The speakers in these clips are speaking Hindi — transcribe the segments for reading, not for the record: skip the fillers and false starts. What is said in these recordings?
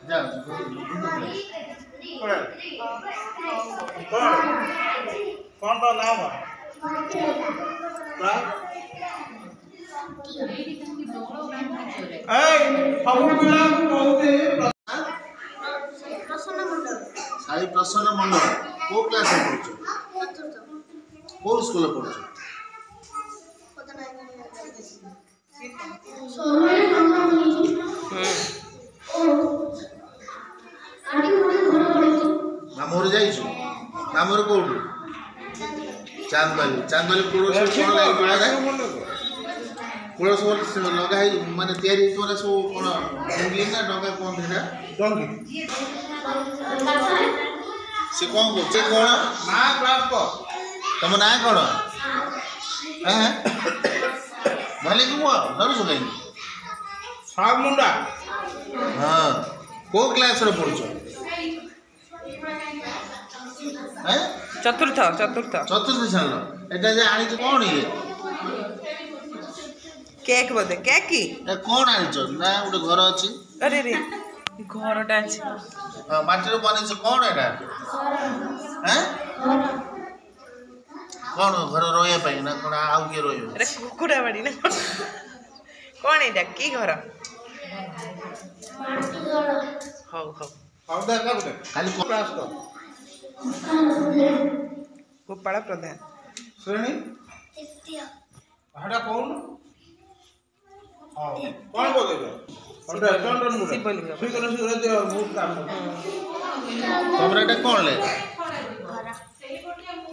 जा कौन तो नाम है साई प्रसन्न मंडल को क्लास में पढ़छ को स्कूल में पढ़छ मामूर जाइछु मामूर कोठू चांदबाली कोड़ सब कोन लाग बड़ा कोड़ सब लगा है माने तयारी तोरा सब कोन इंग्लिश ना डंगा कोन देना डंगी से कोन को से कोन ना क्लास को तुम ना कोन हैं भले को डरू सकै साग मुंडा हां को क्लास रे पढ़छ हैं चतुर्थ छान एटा जे आनी कोन ये केक बोधे केक की ए कोन आनी छ ना उडे घर अछि अरे रे घरटा अछि हां माटी रो बने छ कोन एटा हैं कोन घर रोए पई ना कोन आउ के रोयो अरे कुकुड़ा बाड़ी ना कोन एटा की घर हो आउ दा का बोले खाली को क्लास को गोपाल प्रधान श्रेणी तृतीय हडा कोन हां कोन बोले जो चंदन मुंडा शीघ्र दे बहुत काम तमरा एटा कोन ले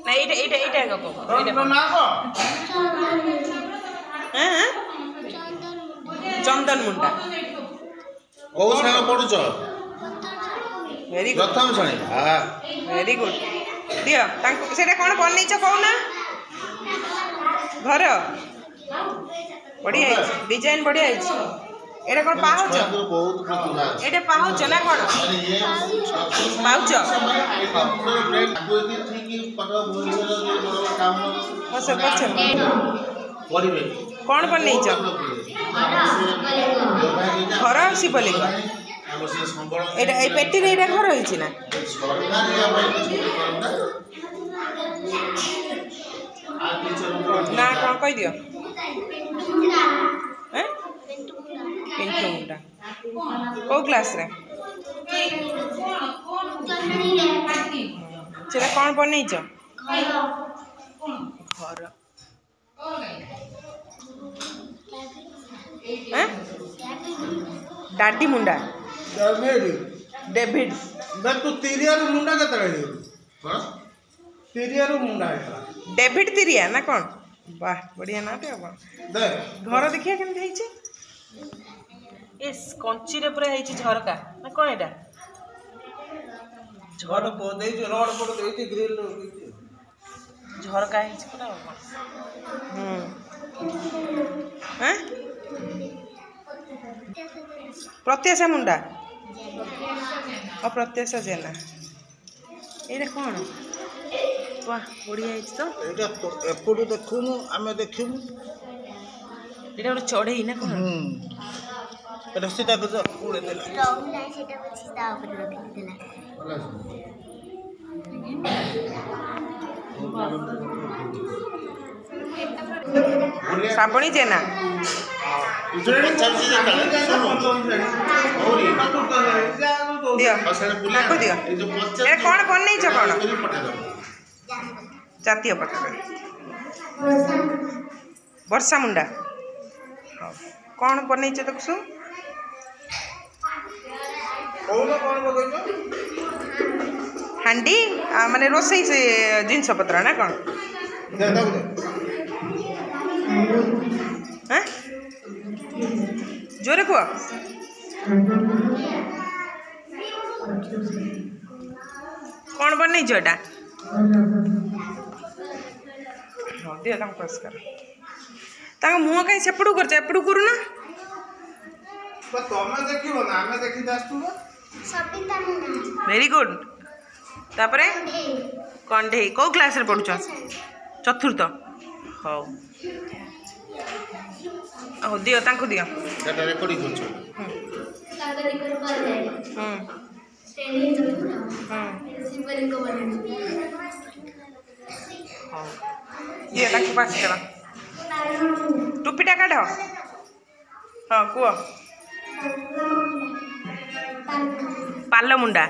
ना एटा को एटा ना को हैं चंदन मुंडा ओ साल पढु छ वेरी गुड प्रथम श्रेणी हां वेरी गुड दियो तांको सेटा कोन बनै छ कहू ना घर बढ़िया है डिजाइन बढ़िया है एटा कोन पाहुच बहुत प्रतिभा एटा पाहुच ना कोन अरे ये पाहुच ब्रेक कोई ठीक पटा भुवनेश्वर रे बड़ काम हो सब पछ परिबे कोन बनै छ घर शिवलिंग एटा ए पेटी रे एटा घर होइछि ना सरकार या भाई ना कोन कहि दियो हैं पिंटू मुंडा को क्लास रे सेटा कोन बनै छ घर हैं डाडी मुंडा डेविड बस तू तिरिया रो मुंडा केतरा हे कोन तिरिया रो मुंडा है डेविड तिरिया ना कोन वाह बढ़िया नाटे अपन दे घर देखिया केन हेइ छै एस कंची रे पूरा हेइ छै झरका ना कोन एटा झर को दे जो रोड पर दे छै ग्रिल झरका हेइ छै पूरा हैं प्रत्याशा मुंडा प्रत्याशा जेना एटा कोन वाह बढ़िया है तो एटा एपडू देखुनु आमे देखिमु एटा ஒரு चढ़ई ना कोन एटा सीधा को उड़े देला राउंड लाइन सेटा को सीधा ऊपर रख देला साबणी जेना दियो को दियो ए कोन बनै छ कोन जातीय पताका वर्षा मुंडा कौन बनै छ तकसु हांडी माने रोसई से जिनस पत्र ना कौन हैं जोरे को कौन बनै छ एटा दियो तम पुरस्कार ताका मुह कहीं सेपड़ू कर एपड़ू करू ना तो तमे देखिबो ना हमें देखि दास्तु सबिता मुंडा वेरी गुड तापरे कंढेई को क्लास रे पढुछ चतुर्थ हो दियो तांको दियो रेकॉर्डिंग करछो सागर कर ये ताकि पास करा टोपीटा काढ़ हाँ कुह पालमुंडा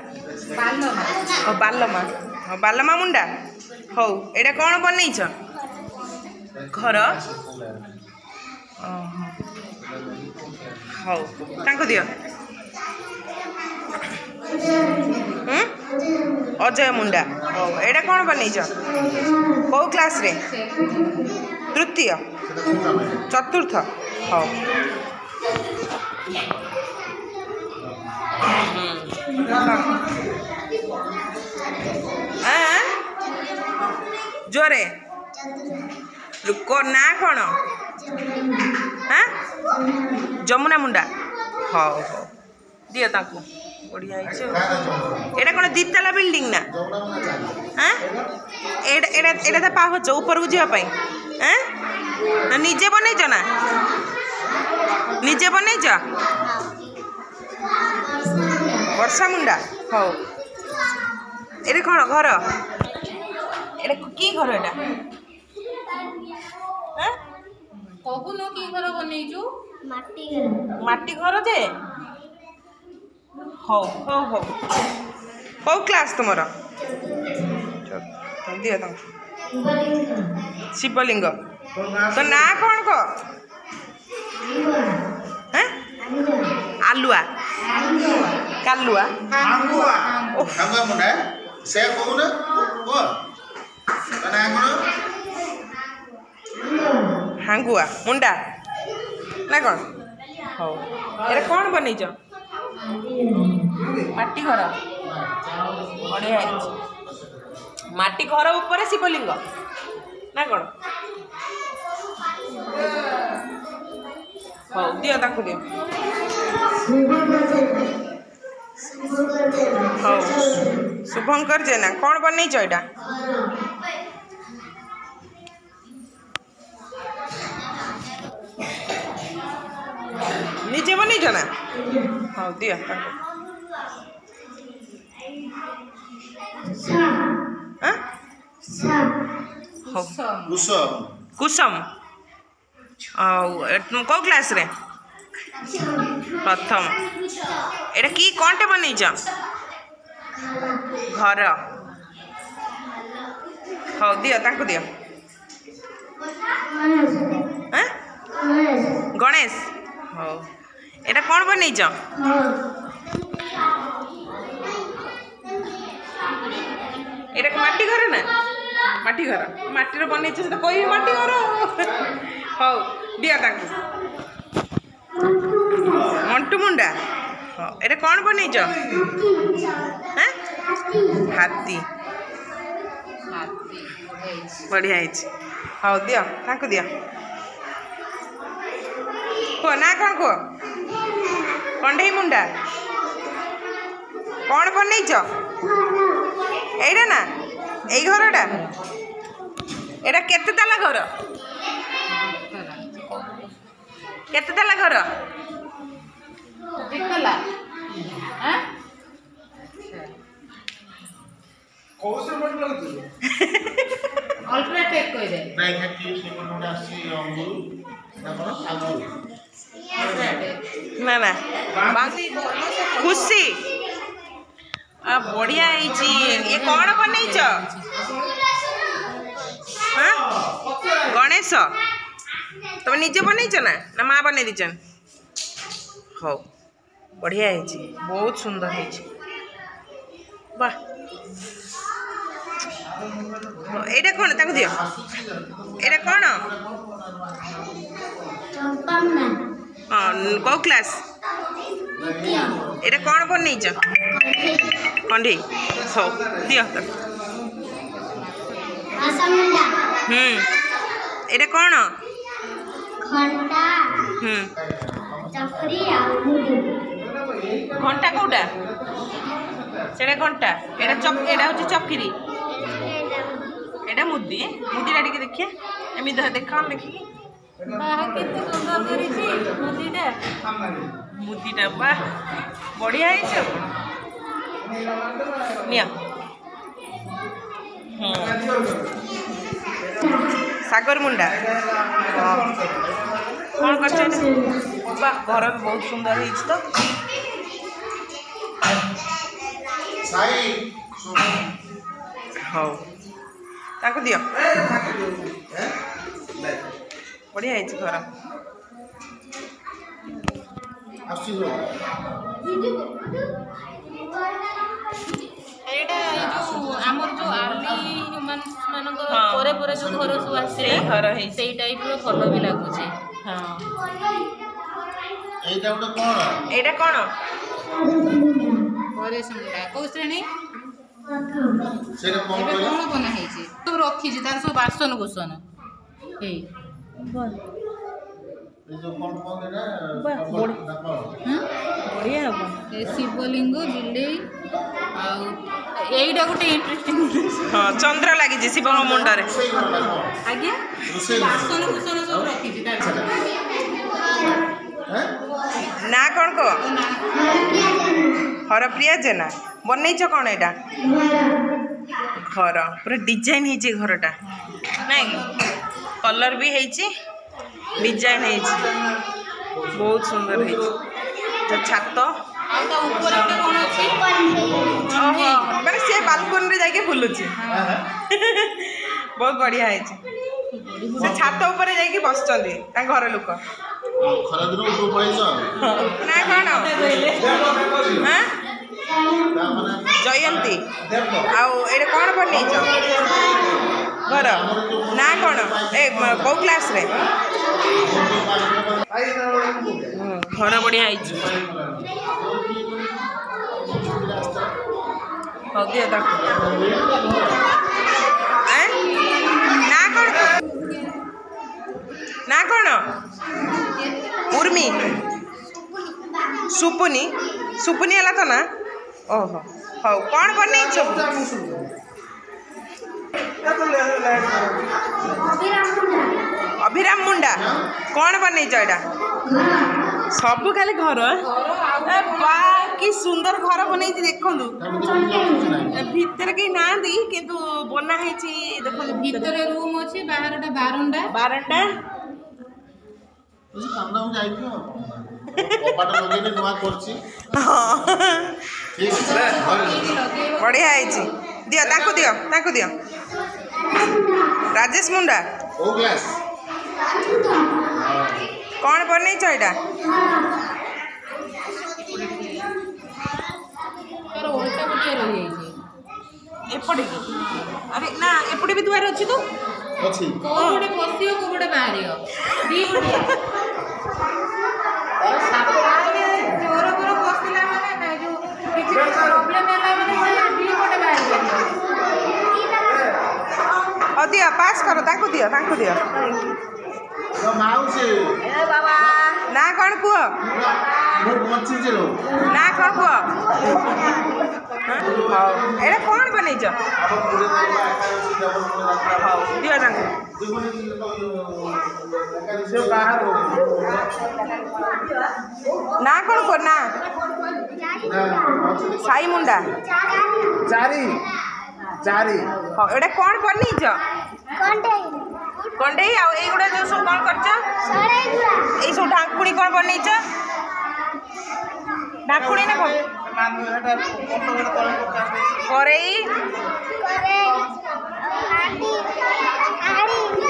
बालमा हाँ बालमा मुंडा हौ एटा कौन बनईछ घर हौ तांको दियो अजय मुंडा हौ एटा कौन बनईछ कौ क्लास रे तृतीय चतुर्थ हौ जोरे ना कौन हाँ जमुना मुंडा हाँ हाँ दियो ताकू बढ़िया एटा कौन दिताला बिल्डिंग ना हाँ एटा तो पाहच ऊपर को जावाई हाँ निजे बनईच ना निजे बनईच वर्षा मुंडा हौ एटा कौन घर एटा की घर एटा कहुन की घर बनईचु माटी घर जे हौ हौ हौ कौ क्लास तुमर दियो तुम शिवलिंग तो ना कौन को आलुआ कालुआ हांगुआ हांगुआ मुंडा से कोन को ना कोन हांगुआ मुंडा ना कौन हौ एरा कौन बनईच माटी घर बढ़िया माटी घर ऊपर शिवलिंग ना कौन हौ दियो ताकू दियो हौ शुभंकर जेना कौन बनईच एटा निजे बनईच ना हाँ दियो कुसुम कुसुम कौ क्लास रे प्रथम एटा की कौनटे बनईच घर हाँ दियो ताकू दियो गणेश हाँ एटा कौन बनईच एटा माटी घर ना माटी घर माटी बनईच तो कोई माटी घर हौ दिया ताकू मंटू मुंडा हाँ एटा कौन बनईच हाथी बढ़िया हाँ दियो ताकू दियो को ना कौन को कंढई मुंडा कौन बनईच एटा ना এই ঘরটা এটা কেতে তালা ঘর কেতে তালা ঘর दिखला हां कोसे मत लगती अल्ट्राटेक कह दे नहीं है कि से मुंडा से अंगुर ना कोन अंगुर ना ना खुशी बढ़िया ये कौन बनईच हाँ गणेश तुम निजे बनईच ना ना माँ बन दीचन हौ बढ़िया बहुत सुंदर वाह एटा कौन ताको दियो एटा कौन हाँ कौ क्लास एटा कौन बनईच कंढी हौ दियो एटा कौन घंटा कौटा से घंटा एटा हूँ चक्री एटा मुदी मुदीटा टे देखिए एमती देखा देखिए बाहा केते सुंदर करिछि मुदीटा ମୁଦିଟା ବା ବଢ଼ିଆ ହେଇଛି ଆଉ ନିଅ ସାଗର ମୁଣ୍ଡା କ'ଣ କରିଛ ବା ଘର ବି ବହୁତ ସୁନ୍ଦର ହେଇଛି ତ ହଉ ତାଙ୍କୁ ଦିଅ ବଢ଼ିଆ ହେଇଛି ଘର ଏଇଟା ଆମର ଯୋଉ ଆର୍ମି ହ୍ୟୁମାନ୍ସ ମାନଙ୍କ ପରେ ପରେ ଯୋଉ ଘର ସବୁ ଆସିଲେ ଘର ହେଇଛି ସେଇ ଟାଇପର ଭଲ ବି ଲାଗୁଛି। ହଁ ଏଇଟା ଗୋଟେ କ'ଣ ଏଇଟା କ'ଣ ପରେଶ ମୁଣ୍ଡା କୋଉ ଶ୍ରେଣୀ ସେଇଟା କ'ଣ ଏବେ କହିଲ କଣ ବନା ହେଇଛି ସବୁ ରଖିଛି ତାର ସବୁ ବାସନ କୁସନ ଏଇ ଏଇ ଯୋଉ କ'ଣ ଏଇଟା ବଢ଼ିଆ ହବ ଏ ଶିବଲିଙ୍ଗ ବିଲେଇ ଆଉ ଏଇଟା ଗୋଟେ ଇଣ୍ଟରେଷ୍ଟିଂ ହଁ ଚନ୍ଦ୍ର ଲାଗିଛି ଶିବଙ୍କ ମୁଣ୍ଡରେ ରୋଷେଇ ଘରଟା କ'ଣ ଆଜ୍ଞା ରୋଷେଇ ବାସନ କୁସନ ସବୁ ରଖିଛି ତା ନା କ'ଣ କହ ହରପ୍ରିୟା ଜେନା ବନେଇଛ କ'ଣ ଏଇଟା ଘର ପୁରା ଡିଜାଇନ୍ ହେଇଛି ଘରଟା ନାଇଁ କଲର୍ ବି ହେଇଛି ଡିଜାଇନ୍ ହେଇଛି ବହୁତ ସୁନ୍ଦର ହେଇଛି ଛାତ ଆଉ ତା ଉପରେ ଗୋଟେ କଣ ଅଛି ଓହୋ ମାନେ ସେ ବାଲକୋନିରେ ଯାଇକି ବୁଲୁଛି ବହୁତ ବଢ଼ିଆ ହେଇଛି ସେ ଛାତ ଉପରେ ଯାଇକି ବସିଛନ୍ତି ତାଙ୍କ ଘର ଲୋକ ଖରାଦିନ ଉପରୁ ପଳେଇଛ ନା କ'ଣ ହାଁ ଜୟନ୍ତୀ ଆଉ ଏଇଟା କ'ଣ ବନେଇଛ ଘର ନା କ'ଣ ଏ କେଉଁ କ୍ଲାସ୍ରେ ଘର ବଢ଼ିଆ ହେଇଛି ହଉ ଦିଅ ତାକୁ ନା କ'ଣ ଉର୍ମି ସୁପୁନି ସୁପୁନି ହେଲା ତ ନା ଓହୋ ହଉ କ'ଣ ବନେଇଛ ଅଭିରାମ ମୁଣ୍ଡା କ'ଣ ବନେଇଛ ଏଇଟା ସବୁ ଖାଲି ଘର ବା କି ସୁନ୍ଦର ଘର ବନେଇଛି ଦେଖନ୍ତୁ ଭିତରେ କେହି ନାହାନ୍ତି କିନ୍ତୁ ବନା ହେଇଛି ଦେଖନ୍ତୁ ଭିତରେ ରୁମ୍ ଅଛି ବାହାରଟା ବାରଣ୍ଡା ବାରଣ୍ଡା ବଢ଼ିଆ ହେଇଛି ଦିଅ ତାଙ୍କୁ ଦିଅ ରାଜେଶ ମୁଣ୍ଡା କ'ଣ ବନେଇଛ ଏଇଟା ଓଲଟା ପଟିଆ ରହିଯାଇଛି ଏପଟେ କି ଆରେ ନା ଏପଟେ ବି ଦୁଆର ଅଛି ତ କୋଉ ଗୋଟେ ପଶିବ କୋଉ ଗୋଟେ ବାହାରିବ ଦି ଗୋଟିଆ ଚୋର ଘର ପଶିଲା ମାନେ ଯୋଉ କିଛି ପ୍ରୋବ୍ଲେମ ହେଲା ମାନେ ଦି ଗୋଟେ ବାହାରି ପାରିବ ହଉ ଦିଅ ପାସ୍ କର ତାଙ୍କୁ ଦିଅ ନା କ'ଣ କୁହ ନା କ'ଣ କୁହ ହଉ ଏଇଟା କ'ଣ ବନେଇଛ ହଉ ଦିଅ ତାଙ୍କୁ ନା କ'ଣ କୁହ ନା ସାଇ ମୁଣ୍ଡା ହଉ ଏଇଟା କ'ଣ ବନେଇଛ କଣ୍ଢେଇ ଆଉ ଏଇଗୁଡ଼ା ଯେଉଁ ସବୁ କ'ଣ କରିଛ ଏଇ ସବୁ ଢାଙ୍କୁଣି କ'ଣ ବନେଇଛ ଢାଙ୍କୁଣି ନା କ'ଣ କରେଇ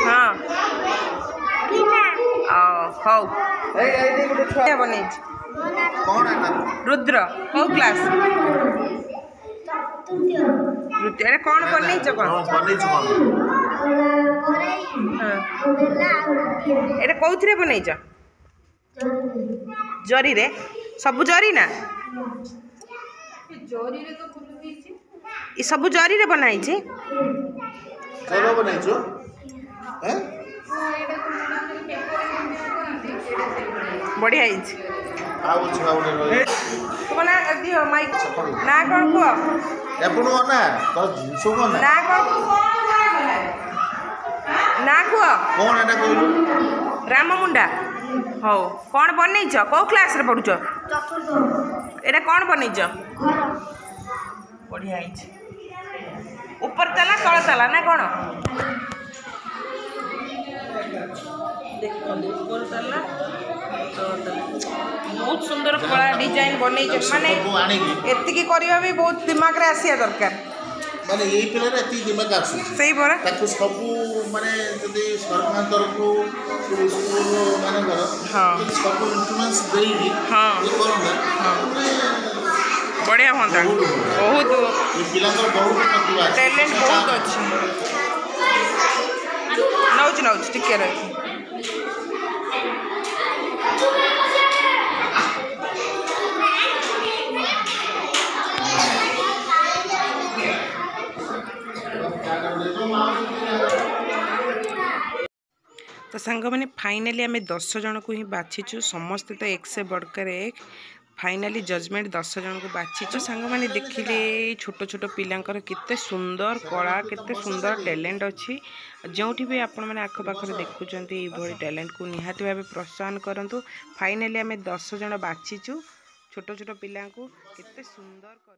ହଁ ହଉ ବନେଇଛି ରୁଦ୍ର କେଉଁ କ୍ଲାସ୍ ଏଇଟା କ'ଣ ବନେଇଛ କ'ଣ ଏଇଟା କେଉଁଥିରେ ବନେଇଛ ଜରିରେ ସବୁ ଜରି ନା ଏ ସବୁ ଜରିରେ ବନା ହେଇଛି ବଢ଼ିଆ ହେଇଛି ତୁମ ନା ଦିଅ ମାଇକ୍ ନା କ'ଣ କୁହ ନା କ'ଣ ନା କୁହ ରାମ ମୁଣ୍ଡା ହଉ କ'ଣ ବନେଇଛ କେଉଁ କ୍ଲାସ୍ରେ ପଢ଼ୁଛ ଏଇଟା କ'ଣ ବନେଇଛ ବଢ଼ିଆ ହେଇଛି ଉପର ତାଲା ତଳ ତାଲା ନା କ'ଣ ଦେଖନ୍ତୁ ଉପର ତାଲା ବହୁତ ସୁନ୍ଦର କଳା ଡିଜାଇନ ବନେଇଛ ମାନେ ଏତିକି କରିବା ବି ବହୁତ ଦିମାଗରେ ଆସିବା ଦରକାର ମାନେ ଏଇ ପିଲାରେ ଏତିକି ଦିମାଗ ଆସୁଛି ସେଇ ପରା ତାକୁ ସବୁ ମାନେ ଯଦି ସରକାର ତରଫରୁ ସ୍କୁଲ ମାନଙ୍କର ସବୁ ଇନ୍ଫ୍ଲୁଏନ୍ସ ଦେଇକି କରନ୍ତା ବଢ଼ିଆ ହୁଅନ୍ତା ବହୁତ ଏ ପିଲାଙ୍କର ବହୁତ ପ୍ରତିଭା ଅଛି ଟ୍ୟାଲେଣ୍ଟ ବହୁତ ଅଛି ନଉଛି ଟିକେ ରହିଛି ତ ସାଙ୍ଗମାନେ ଫାଇନାଲି ଆମେ 10 ଜଣକୁ ହିଁ ବାଛିଛୁ ସମସ୍ତେ ତ ଏକ ସେ ବଡ଼कर ଏକ फाइनाली जजमेंट 10 जन को बाछीचु सांगमाने देखिले छोट छोट पिलांकर केते सुंदर कला केते सुंदर टैलेंट अच्छी जो भी आपण मैंने आखपाखे देखुंत ये टैलेंट को निहाती भाव प्रोत्साहन करंतु फाइनाली आम 10 जन बाछीचु छोट छोट पिला को केते सुंदर कर